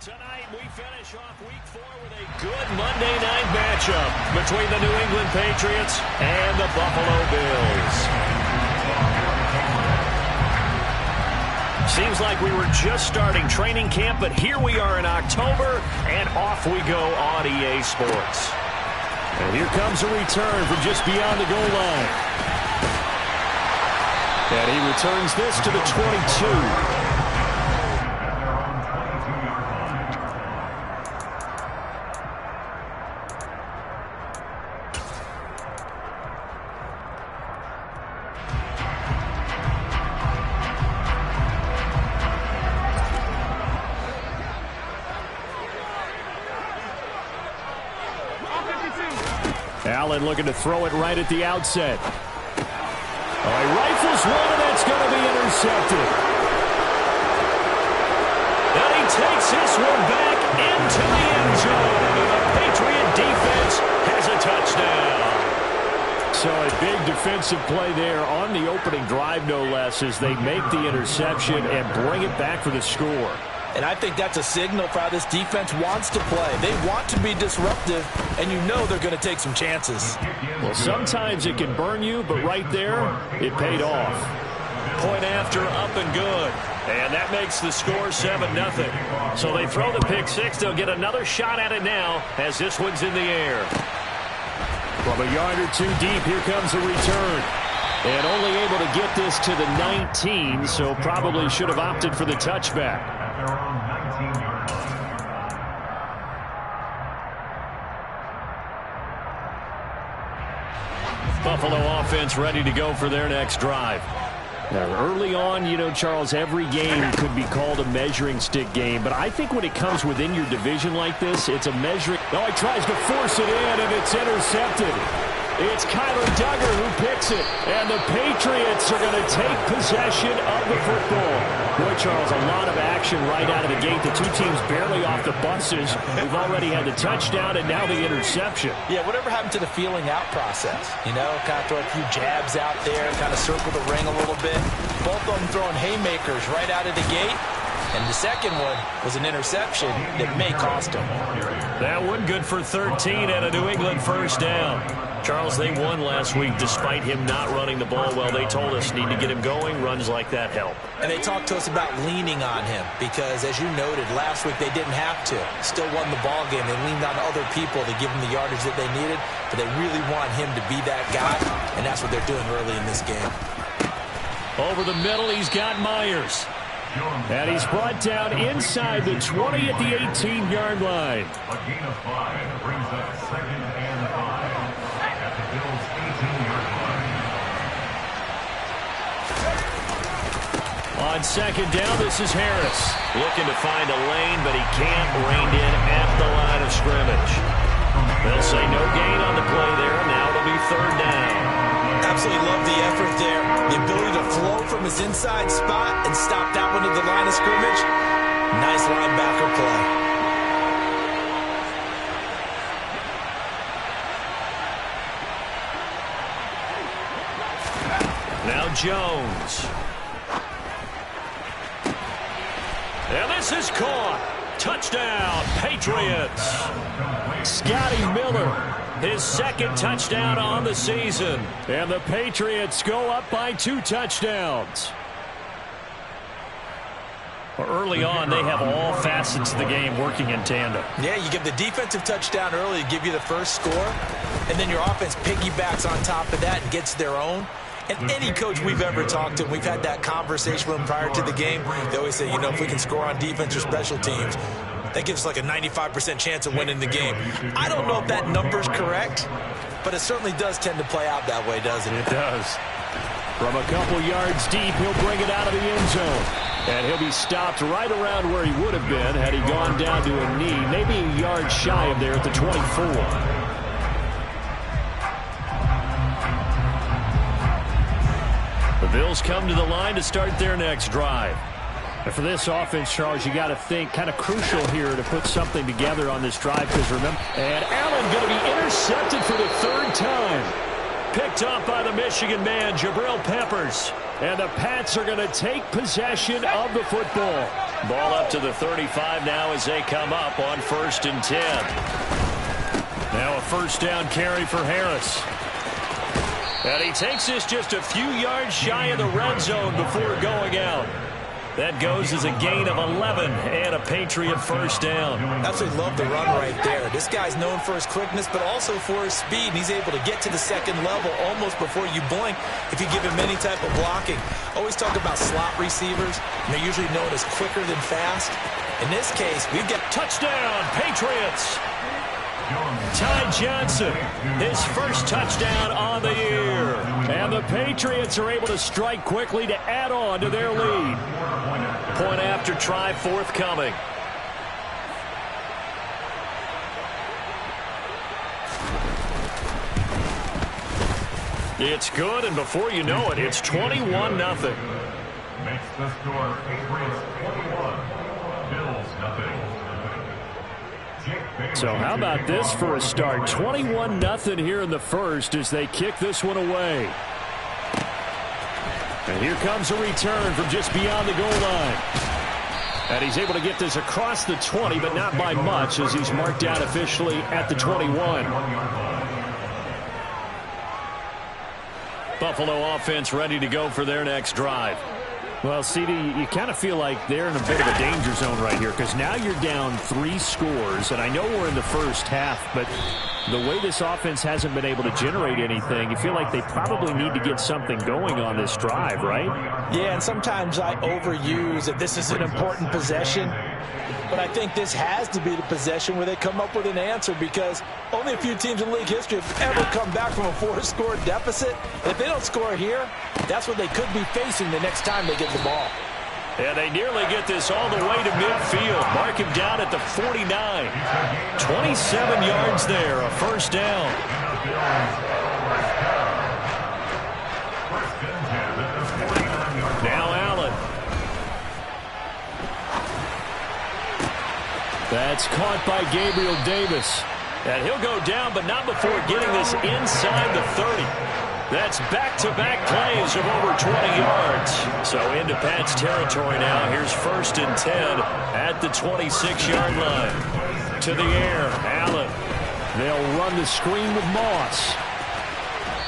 Tonight we finish off week 4 with a good Monday night matchup between the New England Patriots and the Buffalo Bills. Seems like we were just starting training camp, but here we are in October, and off we go on EA Sports. And here comes a return from just beyond the goal line. And he returns this to the 22. Allen looking to throw it right at the outset. Oh, he rifles one, and that's going to be intercepted. And he takes this one back into the end zone. The Patriot defense has a touchdown. So a big defensive play there on the opening drive, no less, as they make the interception and bring it back for the score. And I think that's a signal for how this defense wants to play. They want to be disruptive, and you know they're going to take some chances. Well, sometimes it can burn you, but right there, it paid off. Point after, up and good. And that makes the score 7-0. So they throw the pick six. They'll get another shot at it now as this one's in the air. From a yard or two deep, here comes a return. And only able to get this to the 19, so probably should have opted for the touchback. They're on 19 yards. Buffalo offense ready to go for their next drive. Now, early on, you know, Charles, every game could be called a measuring stick game, but I think when it comes within your division like this, it's a measuring. Oh, he tries to force it in, and it's intercepted. It's Kyler Duggar who picks it, and the Patriots are going to take possession of the football. Boy, Charles, a lot of action right out of the gate. The two teams barely off the buses. We've already had the touchdown and now the interception. Yeah, whatever happened to the feeling out process? You know, kind of throw a few jabs out there, kind of circle the ring a little bit. Both of them throwing haymakers right out of the gate. And the second one was an interception that may cost them. That one good for 13 and a New England first down. Charles, they won last week despite him not running the ball well. They told us need to get him going. Runs like that help. And they talked to us about leaning on him because, as you noted, last week they didn't have to. Still won the ball game. They leaned on other people to give them the yardage that they needed, but they really want him to be that guy, and that's what they're doing early in this game. Over the middle, he's got Myers. And he's brought down inside the 20 at the 18-yard line. A gain of 5 brings up 2nd and 5 at the Bills' 18-yard line. On second down, this is Harris. Looking to find a lane, but he can't. Reined in at the line of scrimmage. They'll say no gain on the play there. Now it'll be third down. Absolutely love the effort there. The ability to flow from his inside spot and stop that one at the line of scrimmage. Nice linebacker play. Now Jones. And this is caught. Touchdown, Patriots. Scotty Miller, his second touchdown on the season. And the Patriots go up by 2 touchdowns. Early on, they have all facets of the game working in tandem. Yeah, you give the defensive touchdown early to give you the first score, and then your offense piggybacks on top of that and gets their own. And any coach we've ever talked to, we've had that conversation with them prior to the game. They always say, you know, if we can score on defense or special teams, that gives us like a 95% chance of winning the game. I don't know if that number's correct, but it certainly does tend to play out that way, doesn't it? It does. From a couple yards deep, he'll bring it out of the end zone. And he'll be stopped right around where he would have been had he gone down to a knee, maybe a yard shy of there at the 24. The Bills come to the line to start their next drive. And for this offense, Charles, you got to think kind of crucial here to put something together on this drive because remember, and Allen going to be intercepted for the 3rd time. Picked off by the Michigan man, Jabril Peppers. And the Pats are going to take possession of the football. Ball up to the 35 now as they come up on 1st and 10. Now a first down carry for Harris. And he takes this just a few yards shy of the red zone before going out. That goes as a gain of 11 and a Patriot first down. Absolutely love the run right there. This guy's known for his quickness, but also for his speed. And he's able to get to the second level almost before you blink if you give him any type of blocking. Always talk about slot receivers, and they're usually known as quicker than fast. In this case, we've got touchdown, Patriots. Ty Johnson, his first touchdown on the year. And the Patriots are able to strike quickly to add on to their lead. Point after try forthcoming. It's good, and before you know it, it's 21-0. Makes the score Patriots 21, Bills nothing. So how about this for a start? 21-0 here in the first as they kick this one away. And here comes a return from just beyond the goal line. And he's able to get this across the 20, but not by much as he's marked out officially at the 21. Buffalo offense ready to go for their next drive. Well, CD, you kind of feel like they're in a bit of a danger zone right here because now you're down 3 scores, and I know we're in the first half, but the way this offense hasn't been able to generate anything, you feel like they probably need to get something going on this drive, right? Yeah, and sometimes I overuse that this is an important possession. But I think this has to be the possession where they come up with an answer because only a few teams in league history have ever come back from a 4-score deficit. And if they don't score here, that's what they could be facing the next time they get the ball. And they nearly get this all the way to midfield. Mark him down at the 49. 27 yards there, a first down. Now Allen. That's caught by Gabriel Davis. And he'll go down, but not before getting this inside the 30. That's back-to-back plays of over 20 yards. So into Pat's territory now. Here's 1st and 10 at the 26-yard line. To the air, Allen. They'll run the screen with Moss.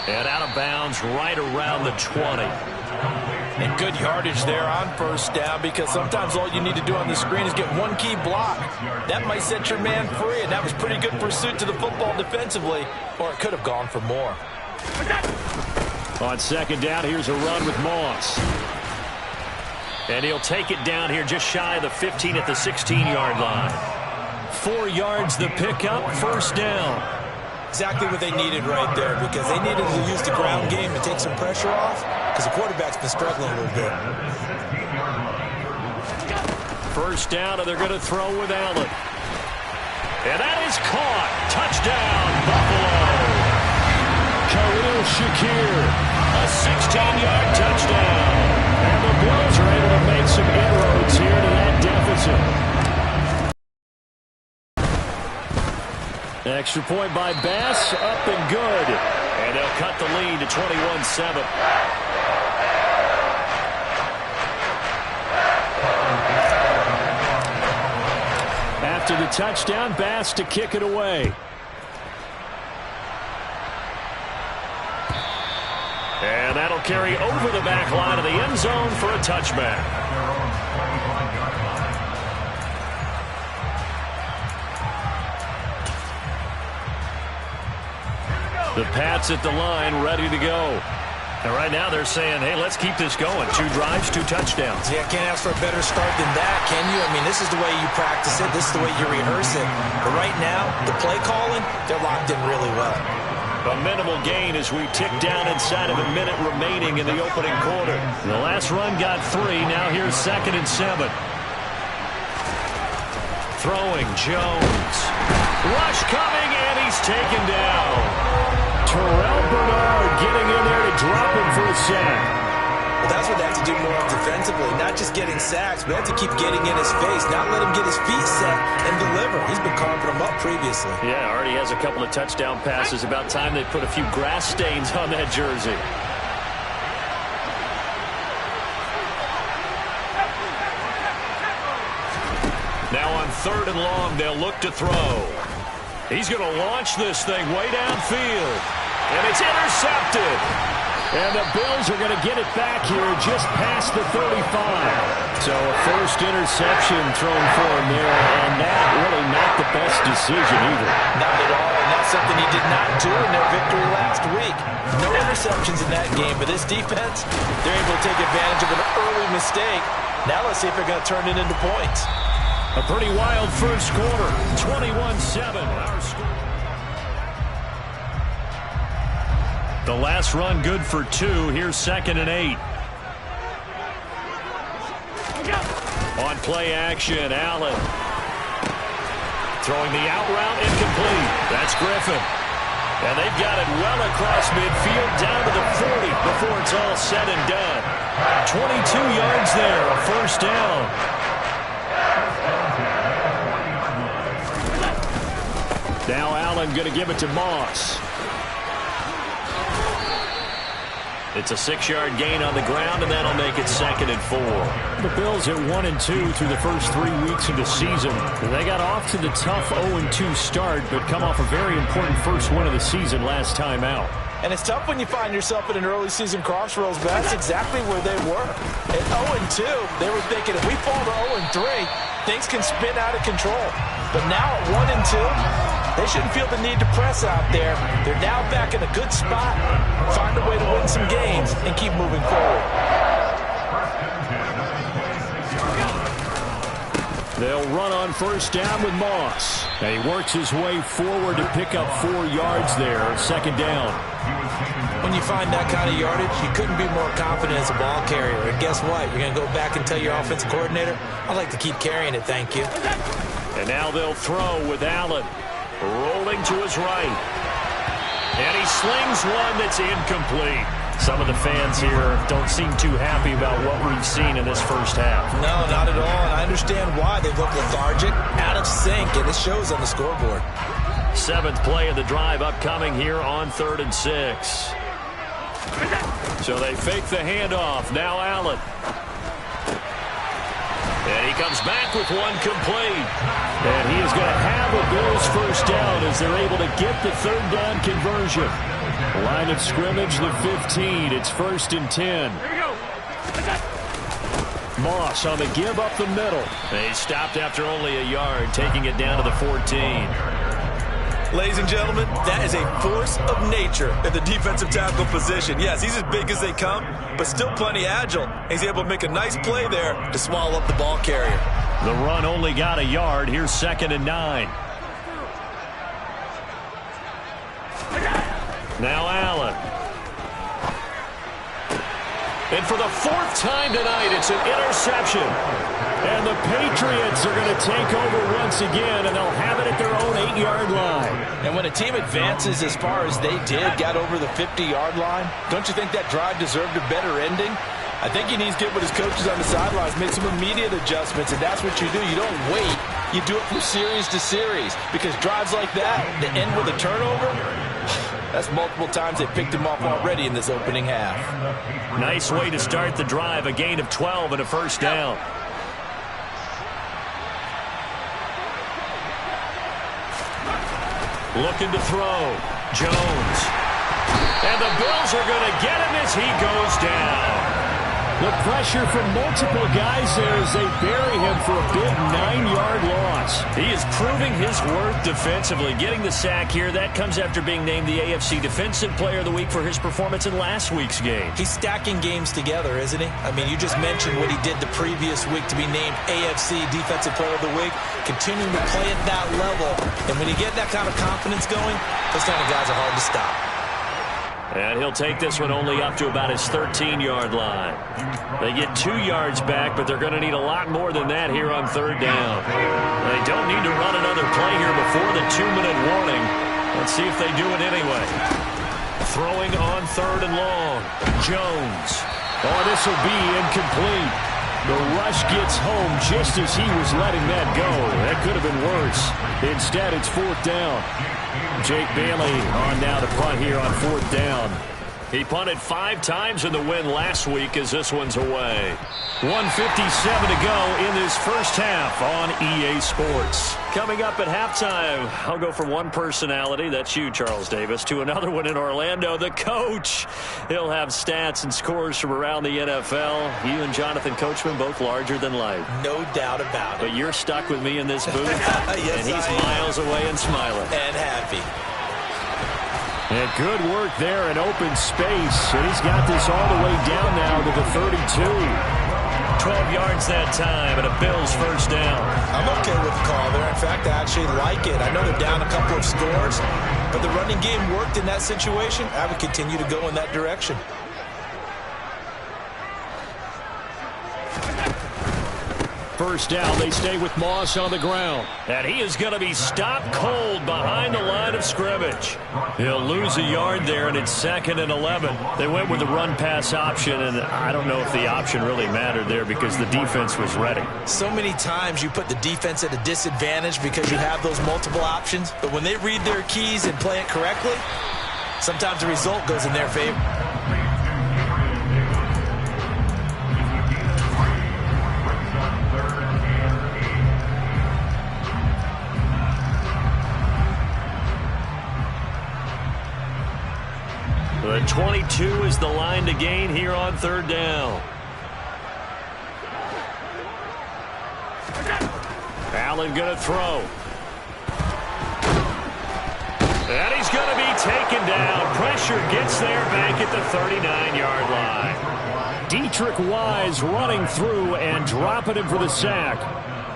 And out of bounds right around the 20. And good yardage there on first down because sometimes all you need to do on the screen is get one key block. That might set your man free, and that was pretty good pursuit to the football defensively, or it could have gone for more. On second down, here's a run with Moss. And he'll take it down here just shy of the 15 at the 16-yard line. 4 yards the pickup, first down. Exactly what they needed right there because they needed to use the ground game and take some pressure off because the quarterback's been struggling a little bit. First down, and they're going to throw with Allen. And that is caught. Touchdown, Buffalo. Khalil Shakir, a 16-yard touchdown. And the Bills are able to make some inroads here to that deficit. Extra point by Bass, up and good. And they'll cut the lead to 21-7. After the touchdown, Bass to kick it away. And that'll carry over the back line of the end zone for a touchback. The Pats at the line, ready to go. And right now they're saying, hey, let's keep this going. 2 drives, 2 touchdowns. Yeah, can't ask for a better start than that, can you? I mean, this is the way you practice it. This is the way you rehearse it. But right now, the play calling, they're locked in really well. A minimal gain as we tick down inside of a minute remaining in the opening quarter. The last run got 3. Now here's 2nd and 7. Throwing, Jones. Rush coming, and he's taken down. Terrell Bernard getting in there to drop him for a sack. Well, that's what they have to do more defensively. Not just getting sacks, but they have to keep getting in his face. Not let him get his feet set and deliver. He's been carving them up previously. Yeah, already has a couple of touchdown passes. About time they put a few grass stains on that jersey. 3rd and long, they'll look to throw. He's going to launch this thing way downfield. And it's intercepted. And the Bills are going to get it back here just past the 35. So a first interception thrown for him there, and that really not the best decision either. Not at all, and that's something he did not do in their victory last week. No interceptions in that game, but this defense, they're able to take advantage of an early mistake. Now let's see if they're going to turn it into points. A pretty wild first quarter, 21-7. Our score. The last run good for 2. Here's 2nd and 8. On play action, Allen. Throwing the out route, incomplete. That's Griffin. And they've got it well across midfield, down to the 40 before it's all said and done. 22 yards there, a first down. Now Allen going to give it to Moss. It's a 6-yard gain on the ground, and that'll make it 2nd and 4. The Bills at 1-2 through the first 3 weeks of the season. They got off to the tough 0-2 start, but come off a very important first win of the season last time out. And it's tough when you find yourself at an early season crossroads, but that's exactly where they were. At 0-2, they were thinking if we fall to 0-3, things can spin out of control. But now at 1-2, they shouldn't feel the need to press out there. They're now back in a good spot, find a way to win some games, and keep moving forward. They'll run on first down with Moss. And he works his way forward to pick up 4 yards there, 2nd down. When you find that kind of yardage, you couldn't be more confident as a ball carrier. And guess what? You're going to go back and tell your offensive coordinator, I'd like to keep carrying it, thank you. And now they'll throw with Allen. Rolling to his right. And he slings one that's incomplete. Some of the fans here don't seem too happy about what we've seen in this first half. No, not at all, and I understand why. They look lethargic, out of sync, and it shows on the scoreboard. 7th play of the drive upcoming here on 3rd and 6. So they fake the handoff. Now Allen. And he comes back with one complete. And he is going to have a Bills first down as they're able to get the 3rd down conversion. Line of scrimmage, the 15. It's 1st and 10. Here we go. Moss on the give up the middle. They stopped after only a yard, taking it down to the 14. Ladies and gentlemen, that is a force of nature at the defensive tackle position. Yes, he's as big as they come, but still plenty agile. He's able to make a nice play there to swallow up the ball carrier. The run only got a yard. Here's 2nd and 9. Now Allen. And for the 4th time tonight, it's an interception. And the Patriots are going to take over once again, and they'll have it at their own 8-yard line. And when a team advances as far as they did, got over the 50-yard line, don't you think that drive deserved a better ending? I think he needs to get with his coaches on the sidelines, make some immediate adjustments, and that's what you do. You don't wait. You do it from series to series, because drives like that, that end with a turnover, that's multiple times they picked him off already in this opening half. Nice way to start the drive, a gain of 12 and a first down. Looking to throw. Jones. And the Bills are going to get him as he goes down. The pressure from multiple guys there as they bury him for a big 9-yard loss. He is proving his worth defensively. Getting the sack here, that comes after being named the AFC Defensive Player of the Week for his performance in last week's game. He's stacking games together, isn't he? I mean, you just mentioned what he did the previous week to be named AFC Defensive Player of the Week, continuing to play at that level. And when you get that kind of confidence going, those kind of guys are hard to stop. And he'll take this one only up to about his 13-yard line. They get 2 yards back, but they're going to need a lot more than that here on 3rd down. They don't need to run another play here before the 2-minute warning. Let's see if they do it anyway. Throwing on 3rd and long. Jones. Oh, this will be incomplete. The rush gets home just as he was letting that go. That could have been worse. Instead, it's 4th down. Jake Bailey on now to punt here on 4th down. He punted 5 times in the win last week as this one's away. 1:57 to go in this first half on EA Sports. Coming up at halftime, I'll go from one personality, that's you, Charles Davis, to another one in Orlando, the coach. He'll have stats and scores from around the NFL. You and Jonathan Coachman, both larger than life. No doubt about it. But you're stuck with me in this booth, yes, and he's miles away and smiling. And happy. And good work there in open space. And he's got this all the way down now to the 32. 12 yards that time and a Bills first down. I'm okay with the call there. In fact, I actually like it. I know they're down a couple of scores, but the running game worked in that situation. I would continue to go in that direction. First down, they stay with Moss on the ground. And he is going to be stopped cold behind the line of scrimmage. He'll lose a yard there, and it's 2nd and 11. They went with the run-pass option, and I don't know if the option really mattered there because the defense was ready. So many times you put the defense at a disadvantage because you have those multiple options. But when they read their keys and play it correctly, sometimes the result goes in their favor. The 22 is the line to gain here on 3rd down. Allen going to throw. And he's going to be taken down. Pressure gets there back at the 39-yard line. Dietrich Wise running through and dropping him for the sack.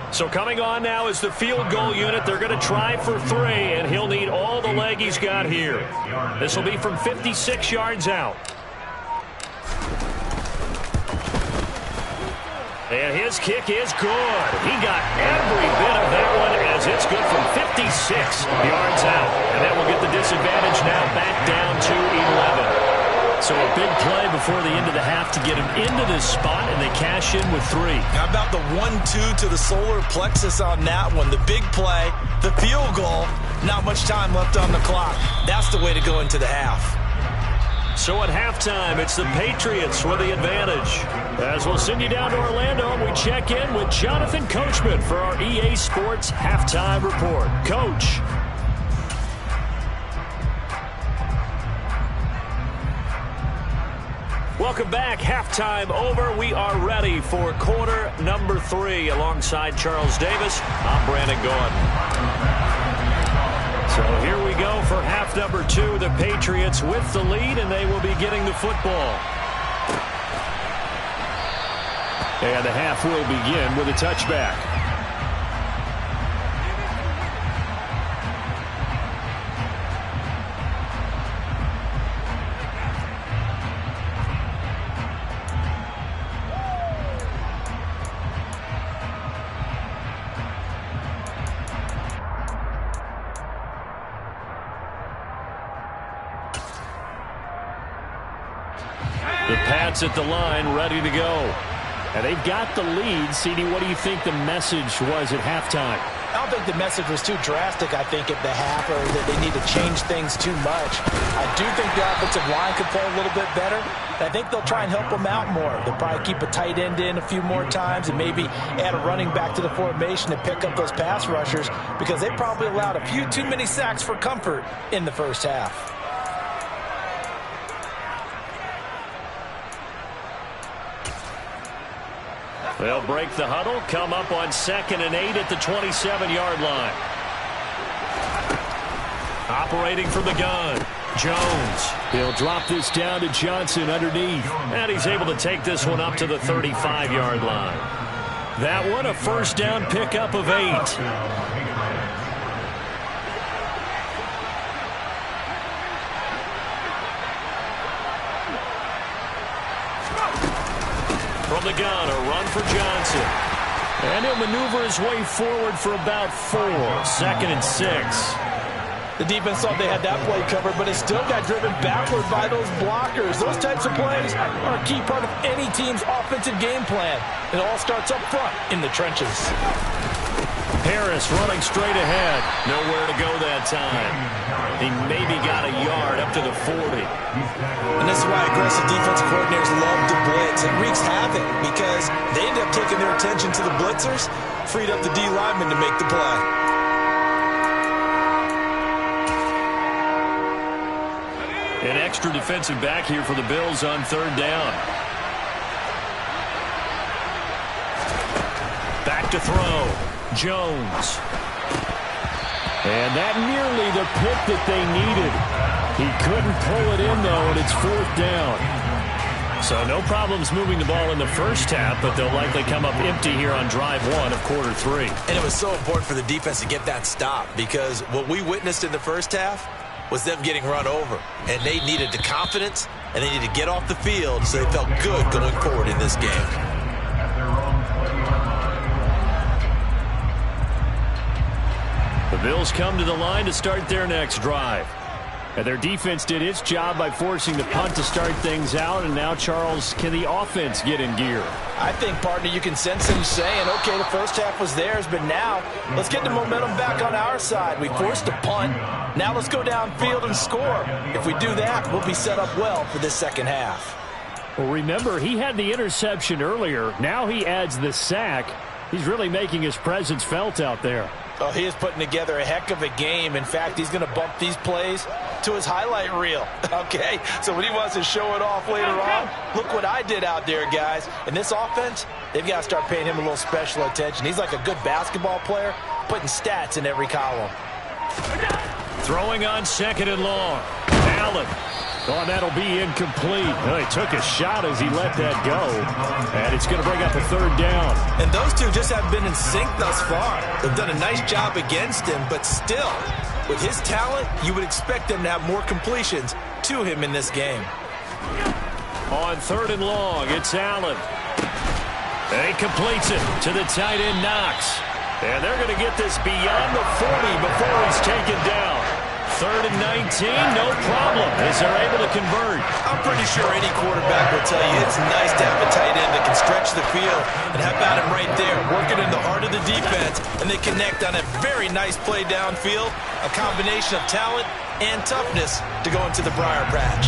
So coming on now is the field goal unit. They're going to try for 3, and he'll need all the leg he's got here. This will be from 56 yards out. And his kick is good. He got every bit of that one as it's good from 56 yards out. And that will get the disadvantage now back down to 11. So a big play before the end of the half to get him into this spot, and they cash in with 3. How about the 1-2 to the solar plexus on that one? The big play, the field goal, not much time left on the clock. That's the way to go into the half. So at halftime, it's the Patriots with the advantage. As we'll send you down to Orlando, and we check in with Jonathan Coachman for our EA Sports Halftime Report. Coach. Welcome back. Halftime over. We are ready for quarter number 3. Alongside Charles Davis, I'm Brandon Gordon. So here we go for half number 2. The Patriots with the lead, and they will be getting the football. And the half will begin with a touchback. The Pats at the line, ready to go. And they've got the lead. CD, what do you think the message was at halftime? I don't think the message was too drastic, I think, at the half, or that they need to change things too much. I do think the offensive line could play a little bit better. I think they'll try and help them out more. They'll probably keep a tight end in a few more times and maybe add a running back to the formation to pick up those pass rushers, because they probably allowed a few too many sacks for comfort in the first half. They'll break the huddle, come up on 2nd and 8 at the 27-yard line. Operating from the gun, Jones. He'll drop this down to Johnson underneath. And he's able to take this one up to the 35-yard line. That one a first down pickup of 8. From the gun, a run for Johnson. And he'll maneuver his way forward for about 4. 2nd and 6. The defense thought they had that play covered, but it still got driven backward by those blockers. Those types of plays are a key part of any team's offensive game plan. It all starts up front in the trenches. Harris running straight ahead. Nowhere to go that time. He maybe got a yard up to the 40. And this is why aggressive defensive coordinators love to blitz. It wreaks havoc because they end up taking their attention to the blitzers, freed up the D lineman to make the play. An extra defensive back here for the Bills on third down. Back to throw. Jones. And that nearly the pick that they needed. He couldn't pull it in, though, and it's fourth down. So no problems moving the ball in the first half, but they'll likely come up empty here on drive one of quarter three. And it was so important for the defense to get that stop because what we witnessed in the first half was them getting run over. And they needed the confidence, and they needed to get off the field so they felt good going forward in this game. The Bills come to the line to start their next drive. And their defense did its job by forcing the punt to start things out. And now, Charles, can the offense get in gear? I think, partner, you can sense him saying, okay, the first half was theirs, but now let's get the momentum back on our side. We forced a punt. Now let's go downfield and score. If we do that, we'll be set up well for this second half. Well, remember, he had the interception earlier. Now he adds the sack. He's really making his presence felt out there. Oh, he is putting together a heck of a game. In fact, he's going to bump these plays to his highlight reel, okay? So when he wants to show it off later on, look what I did out there, guys. In this offense, they've got to start paying him a little special attention. He's like a good basketball player, putting stats in every column. Throwing on second and long. Allen. Oh, that'll be incomplete. Well, he took a shot as he let that go. And it's going to bring up a third down. And those two just haven't been in sync thus far. They've done a nice job against him, but still, with his talent, you would expect them to have more completions to him in this game. On third and long, it's Allen. And he completes it to the tight end, Knox. And they're going to get this beyond the 40 before he's taken down. Third and 19, no problem, as they're able to convert. I'm pretty sure any quarterback will tell you it's nice to have a tight end that can stretch the field. And how about him right there, working in the heart of the defense, and they connect on a very nice play downfield, a combination of talent and toughness to go into the briar patch.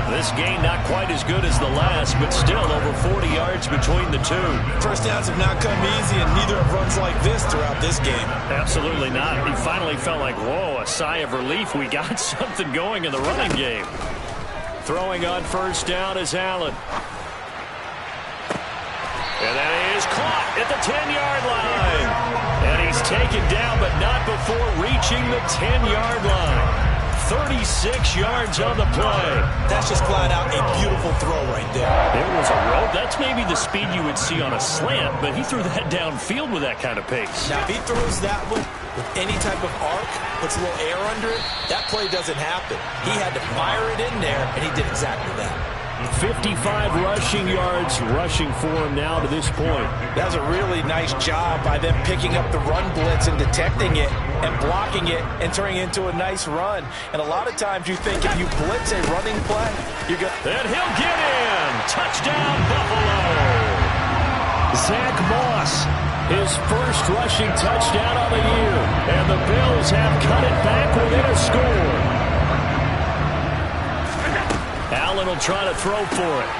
This game not quite as good as the last, but still over 40 yards between the two. First downs have not come easy, and neither have runs like this throughout this game. Absolutely not. He finally felt like, whoa, a sigh of relief. We got something going in the running game. Throwing on first down is Allen. And that is caught at the 10-yard line. And he's taken down, but not before reaching the 10-yard line. 36 yards on the play. That's just flat out a beautiful throw right there. It was a rope. That's maybe the speed you would see on a slant, but he threw that downfield with that kind of pace. Now, if he throws that one with any type of arc, puts a little air under it, that play doesn't happen. He had to fire it in there, and he did exactly that. 55 rushing yards rushing for him now to this point. That was a really nice job by them picking up the run blitz and detecting it and blocking it and turning it into a nice run. And a lot of times you think if you blitz a running play, you're going to... And he'll get in! Touchdown, Buffalo! Zach Moss, his first rushing touchdown of the year. And the Bills have cut it back within a score. Allen will try to throw for it.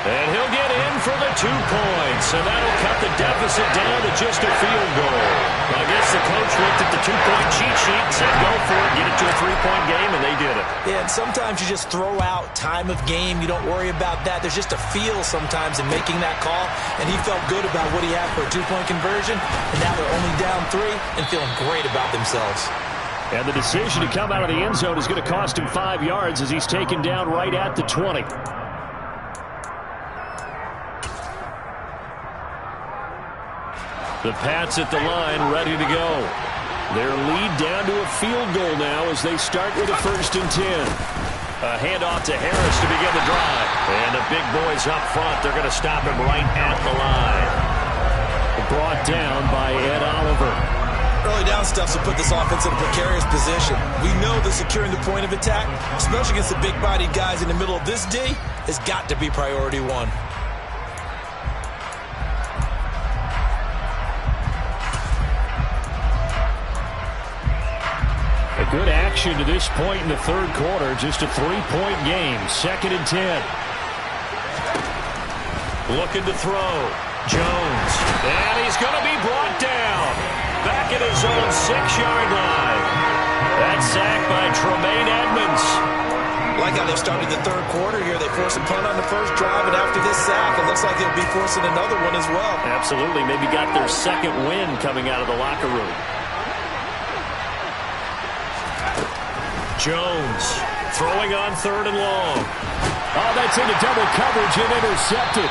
And he'll get in for the 2 points. And that'll cut the deficit down to just a field goal. I guess the coach looked at the 2-point cheat sheet and said, go for it, get it to a 3-point game, and they did it. Yeah, and sometimes you just throw out time of game. You don't worry about that. There's just a feel sometimes in making that call. And he felt good about what he had for a 2-point conversion. And now they're only down 3 and feeling great about themselves. And the decision to come out of the end zone is going to cost him 5 yards as he's taken down right at the 20. The Pats at the line ready to go. Their lead down to a field goal now as they start with a 1st and 10. A handoff to Harris to begin the drive. And the big boys up front, they're going to stop him right at the line. Brought down by Ed Oliver. Early down stuff will put this offense in a precarious position. We know that securing the point of attack, especially against the big-bodied guys in the middle of this D, has got to be priority 1. Good action to this point in the third quarter. Just a 3-point game. 2nd and 10. Looking to throw. Jones. And he's going to be brought down. Back at his own 6-yard line. That sack by Tremaine Edmunds. Like how they started the third quarter here. They forced a punt on the first drive, and after this sack, it looks like they'll be forcing another one as well. Absolutely. Maybe got their second win coming out of the locker room. Jones throwing on 3rd and long. Oh, that's into double coverage and intercepted.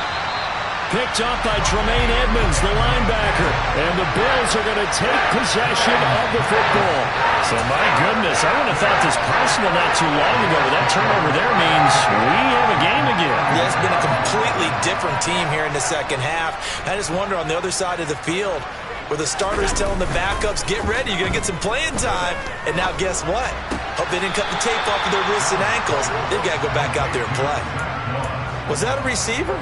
Picked off by Tremaine Edmunds, the linebacker. And the Bills are going to take possession of the football. So, my goodness, I wouldn't have thought this possible not too long ago. But that turnover there means we have a game again. Yeah, it's been a completely different team here in the second half. I just wonder on the other side of the field where the starters telling the backups, get ready, you're going to get some playing time. And now guess what? Hope they didn't cut the tape off of their wrists and ankles. They've got to go back out there and play. Was that a receiver?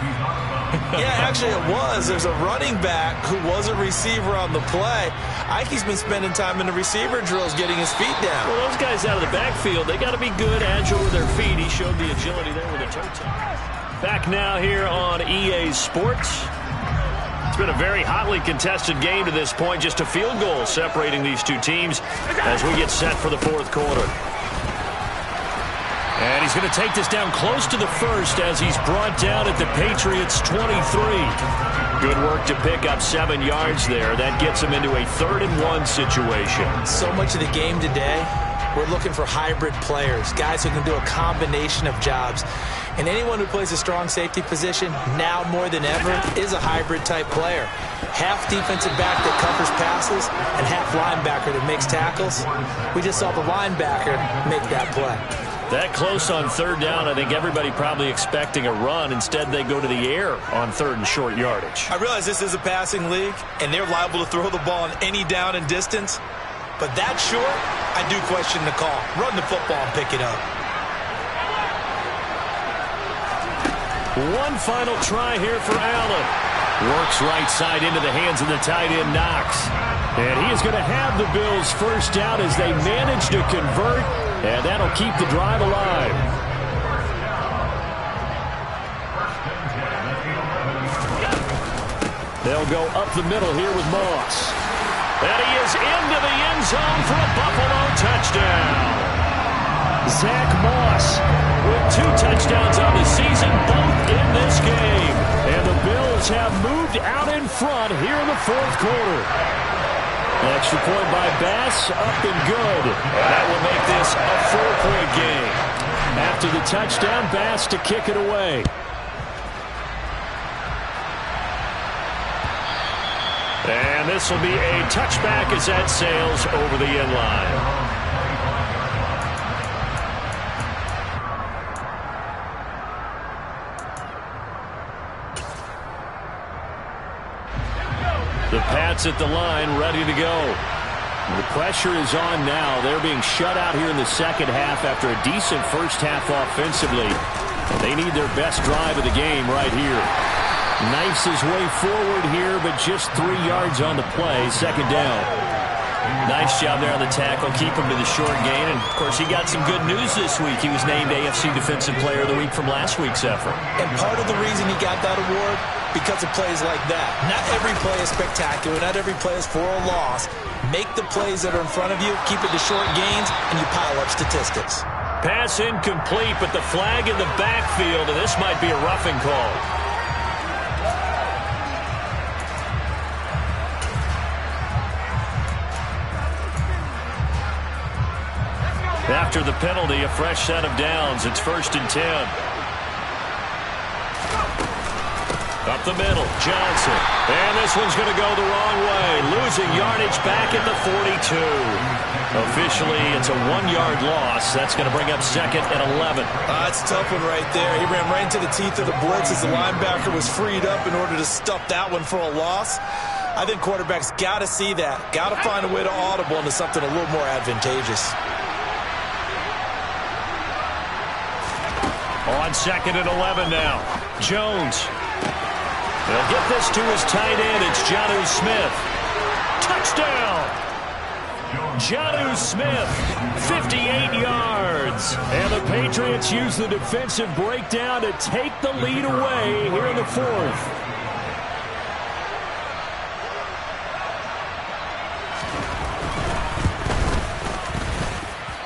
Yeah, actually it was. There's a running back who was a receiver on the play. Ike's been spending time in the receiver drills getting his feet down. Well, those guys out of the backfield, they got to be good, agile with their feet. He showed the agility there with a toe tap. Back now here on EA Sports. It's been a very hotly contested game to this point. Just a field goal separating these two teams as we get set for the fourth quarter. And he's going to take this down close to the first as he's brought down at the Patriots' 23. Good work to pick up 7 yards there. That gets him into a 3rd and 1 situation. So much of the game today, we're looking for hybrid players, guys who can do a combination of jobs. And anyone who plays a strong safety position, now more than ever, is a hybrid-type player. Half defensive back that covers passes and half linebacker that makes tackles. We just saw the linebacker make that play. That close on 3rd down, I think everybody probably expecting a run. Instead, they go to the air on 3rd and short yardage. I realize this is a passing league, and they're liable to throw the ball on any down and distance. But that short, I do question the call. Run the football and pick it up. One final try here for Allen. Works right side into the hands of the tight end, Knox. And he is going to have the Bills first down as they manage to convert. And that'll keep the drive alive. They'll go up the middle here with Moss. And he is into the end zone for a Buffalo touchdown. Zach Moss with 2 touchdowns on the season, both in this game. And the Bills have moved out in front here in the fourth quarter. Extra point by Bass, up and good. That will make this a 4-point game. After the touchdown, Bass to kick it away. And this will be a touchback as that sails over the end line. The Pats at the line, ready to go. The pressure is on now. They're being shut out here in the second half after a decent first half offensively. They need their best drive of the game right here. Knifes his way forward here, but just 3 yards on the play. 2nd down. Nice job there on the tackle. Keep him to the short gain. And, of course, he got some good news this week. He was named AFC Defensive Player of the Week from last week's effort. And part of the reason he got that award, because of plays like that. Not every play is spectacular. Not every play is for a loss. Make the plays that are in front of you, keep it to short gains, and you pile up statistics. Pass incomplete, but the flag in the backfield, and this might be a roughing call. After the penalty, a fresh set of downs. It's 1st and 10. Up the middle, Johnson. And this one's going to go the wrong way. Losing yardage back at the 42. Officially, it's a 1-yard loss. That's going to bring up 2nd and 11. That's a tough one right there. He ran right into the teeth of the blitz as the linebacker was freed up in order to stuff that one for a loss. I think quarterbacks got to see that. Got to find a way to audible into something a little more advantageous. On 2nd and 11 now. Jones. He'll get this to his tight end. It's Jonnu Smith. Touchdown! Jonnu Smith, 58 yards. And the Patriots use the defensive breakdown to take the lead away here in the fourth.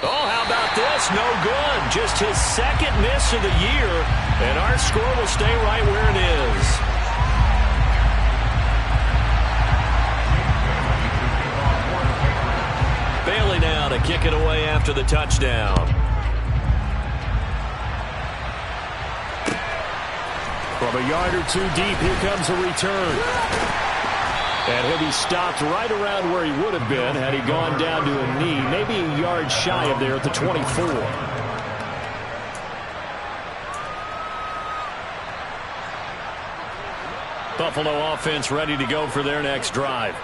Oh, how about this? No good. Just his second miss of the year. And our score will stay right where it is. Bailey now to kick it away after the touchdown. From a yard or two deep, here comes a return. And he'll be stopped right around where he would have been had he gone down to a knee, maybe a yard shy of there at the 24. Buffalo offense ready to go for their next drive.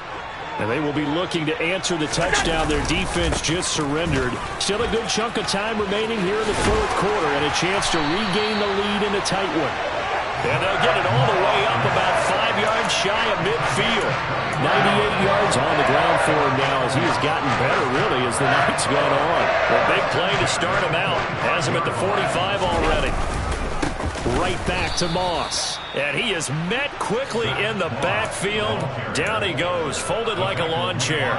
And they will be looking to answer the touchdown their defense just surrendered. Still a good chunk of time remaining here in the fourth quarter and a chance to regain the lead in a tight one. And they'll get it all the way up about 5 yards shy of midfield. 98 yards on the ground for him now as he has gotten better, really, as the night's gone on. A big play to start him out. Has him at the 45 already. Right back to Moss. And he is met quickly in the backfield. Down he goes, folded like a lawn chair.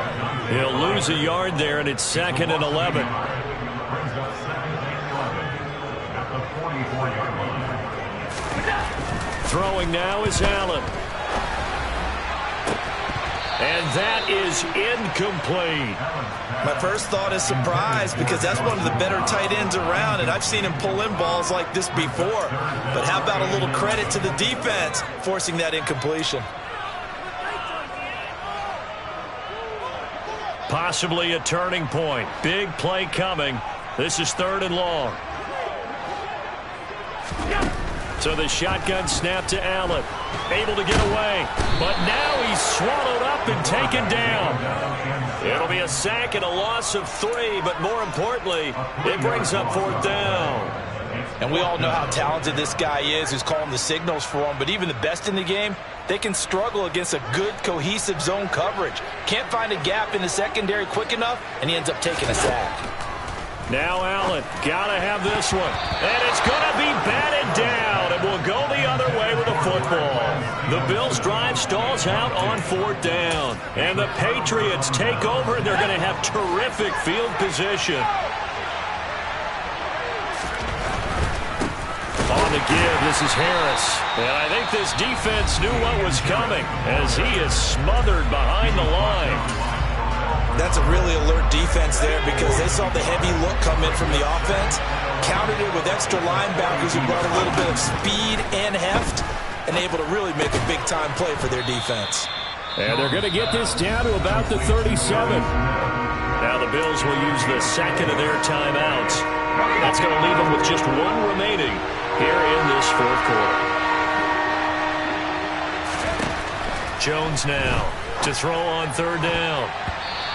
He'll lose a yard there, and it's 2nd and 11. Throwing now is Allen. And that is incomplete. My first thought is surprise because that's one of the better tight ends around, and I've seen him pull in balls like this before. But how about a little credit to the defense forcing that incompletion? Possibly a turning point. Big play coming. This is 3rd and long. So the shotgun snap to Allen. Able to get away. But now he's swallowed up and taken down. It'll be a sack and a loss of 3, but more importantly, it brings up 4th down. And we all know how talented this guy is who's calling the signals for him, but even the best in the game, they can struggle against a good, cohesive zone coverage. Can't find a gap in the secondary quick enough, and he ends up taking a sack. Now Allen, gotta have this one. And it's gonna be batted down, and will go the other way with the football. The Bills' drive stalls out on 4th down. And the Patriots take over, and they're gonna have terrific field position. On the give, this is Harris. And I think this defense knew what was coming as he is smothered behind the line. That's a really alert defense there because they saw the heavy look come in from the offense, countered it with extra linebackers who brought a little bit of speed and heft, and able to really make a big-time play for their defense. And they're going to get this down to about the 37. Now the Bills will use the second of their timeouts. That's going to leave them with just 1 remaining here in this fourth quarter. Jones now to throw on 3rd down.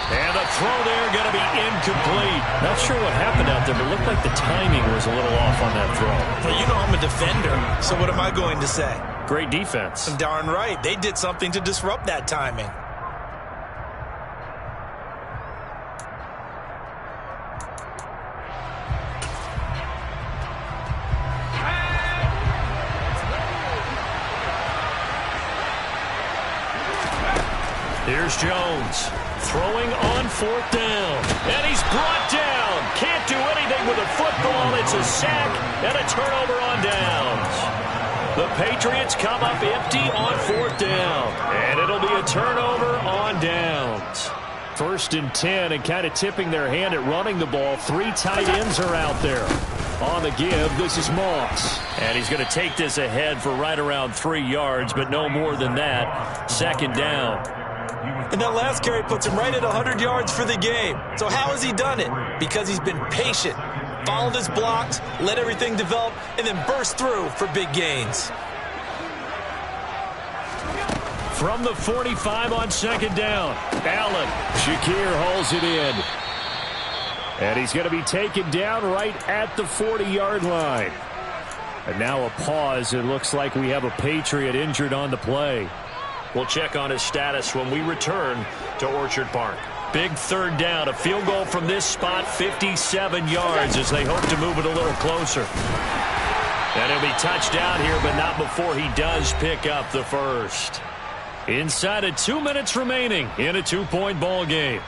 And the throw there going to be incomplete. Not sure what happened out there, but it looked like the timing was a little off on that throw. Well, you know I'm a defender, so what am I going to say? Great defense. Darn right. They did something to disrupt that timing. Here's Jones. Throwing on 4th down. And he's brought down. Can't do anything with a football. It's a sack and a turnover on downs. The Patriots come up empty on 4th down. And it'll be a turnover on downs. 1st and 10, and kind of tipping their hand at running the ball. 3 tight ends are out there. On the give, this is Moss. And he's going to take this ahead for right around 3 yards, but no more than that. 2nd down. And that last carry puts him right at 100 yards for the game. So how has he done it? Because he's been patient, followed his blocks, let everything develop, and then burst through for big gains. From the 45 on 2nd down, Allen. Shakir hauls it in. And he's going to be taken down right at the 40-yard line. And now a pause. It looks like we have a Patriot injured on the play. We'll check on his status when we return to Orchard Park. Big third down. A field goal from this spot, 57 yards as they hope to move it a little closer. And he'll be touched down here, but not before he does pick up the first. Inside of 2 minutes remaining in a 2-point ball game.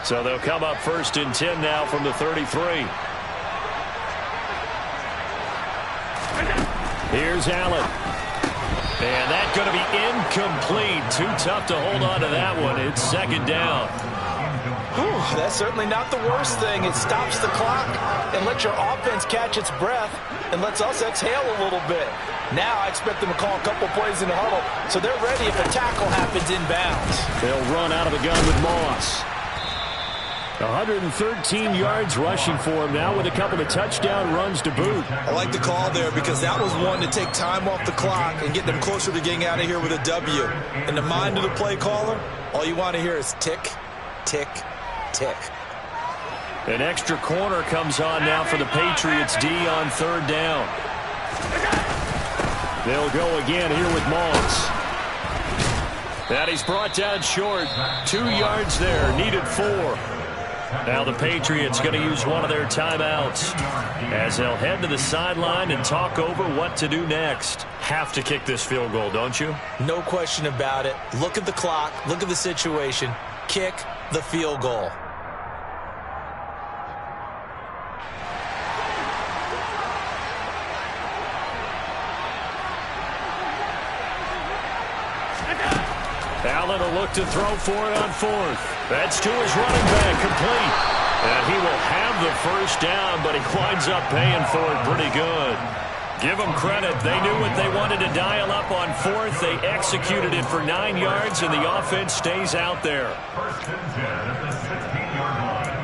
So they'll come up 1st and 10 now from the 33. Here's Allen. And that's going to be incomplete. Too tough to hold on to that one. It's 2nd down. Whew, that's certainly not the worst thing. It stops the clock and lets your offense catch its breath and lets us exhale a little bit. Now I expect them to call a couple plays in the huddle so they're ready if a tackle happens inbounds. They'll run out of the gun with Moss. 113 yards rushing for him now with a couple of touchdown runs to boot. I like the call there because that was one to take time off the clock and get them closer to getting out of here with a W. In the mind of the play caller, all you want to hear is tick, tick, tick. An extra corner comes on now for the Patriots D on 3rd down. They'll go again here with Moss. And he's brought down short. 2 yards there, needed 4. Now the Patriots going to use one of their timeouts as they'll head to the sideline and talk over what to do next. Have to kick this field goal, don't you? No question about it. Look at the clock. Look at the situation. Kick the field goal. Allen will look to throw for it on 4th. That's to his running back, complete. And he will have the first down, but he winds up paying for it pretty good. Give them credit. They knew what they wanted to dial up on 4th. They executed it for 9 yards, and the offense stays out there. 1st and 10 at the 16-yard line.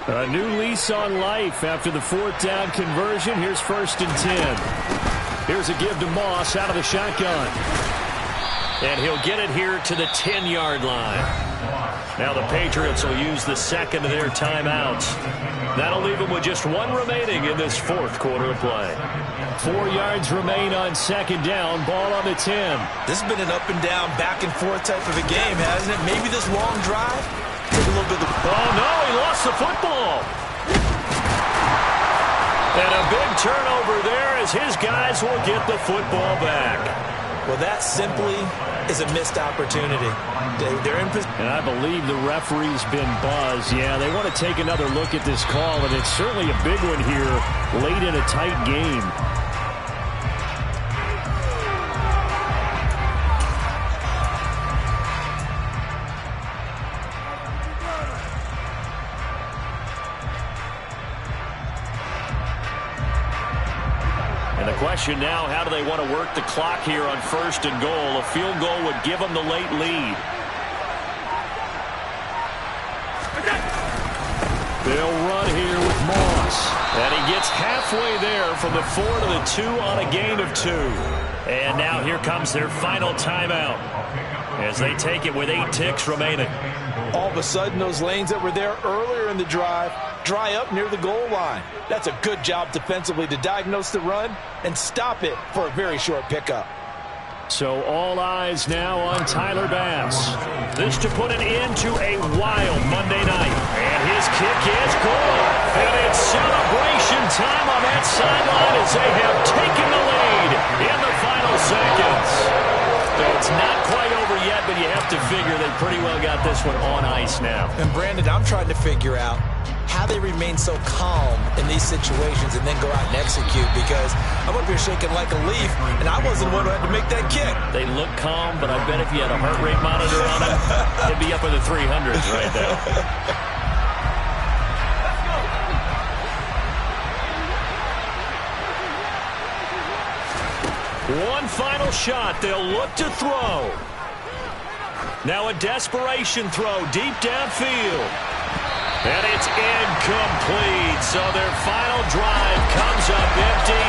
A new lease on life after the 4th down conversion. Here's 1st and 10. Here's a give to Moss out of the shotgun. And he'll get it here to the 10-yard line. Now the Patriots will use the 2nd of their timeouts. That'll leave them with just 1 remaining in this 4th quarter of play. 4 yards remain on 2nd down. Ball on the 10. This has been an up and down, back and forth type of a game, hasn't it? Maybe this long drive. Take a little bit of oh, no, he lost the football. And a big turnover there as his guys will get the football back. Well, that simply is a missed opportunity. They're in position. And I believe the referee's been buzzed. Yeah, they want to take another look at this call, and it's certainly a big one here late in a tight game. Question now, how do they want to work the clock here on 1st and goal? A field goal would give them the late lead. They'll run here with Moss. And he gets halfway there from the 4 to the 2 on a gain of 2. And now here comes their final timeout as they take it with 8 ticks remaining. All of a sudden, those lanes that were there earlier in the drive dry up near the goal line. That's a good job defensively to diagnose the run and stop it for a very short pickup. So all eyes now on Tyler Bass. This to put an end to a wild Monday night. And his kick is good. And it's celebration time on that sideline as they have taken the lead in the final seconds. So it's not quite over yet, but you have to figure they pretty well got this one on ice now. And Brandon, I'm trying to figure out how they remain so calm in these situations and then go out and execute, because I'm up here shaking like a leaf, and I wasn't the one who had to make that kick. They look calm, but I bet if you had a heart rate monitor on it, it'd be up in the 300s right now. One final shot. They'll look to throw. Now a desperation throw deep downfield. And it's incomplete. So their final drive comes up empty.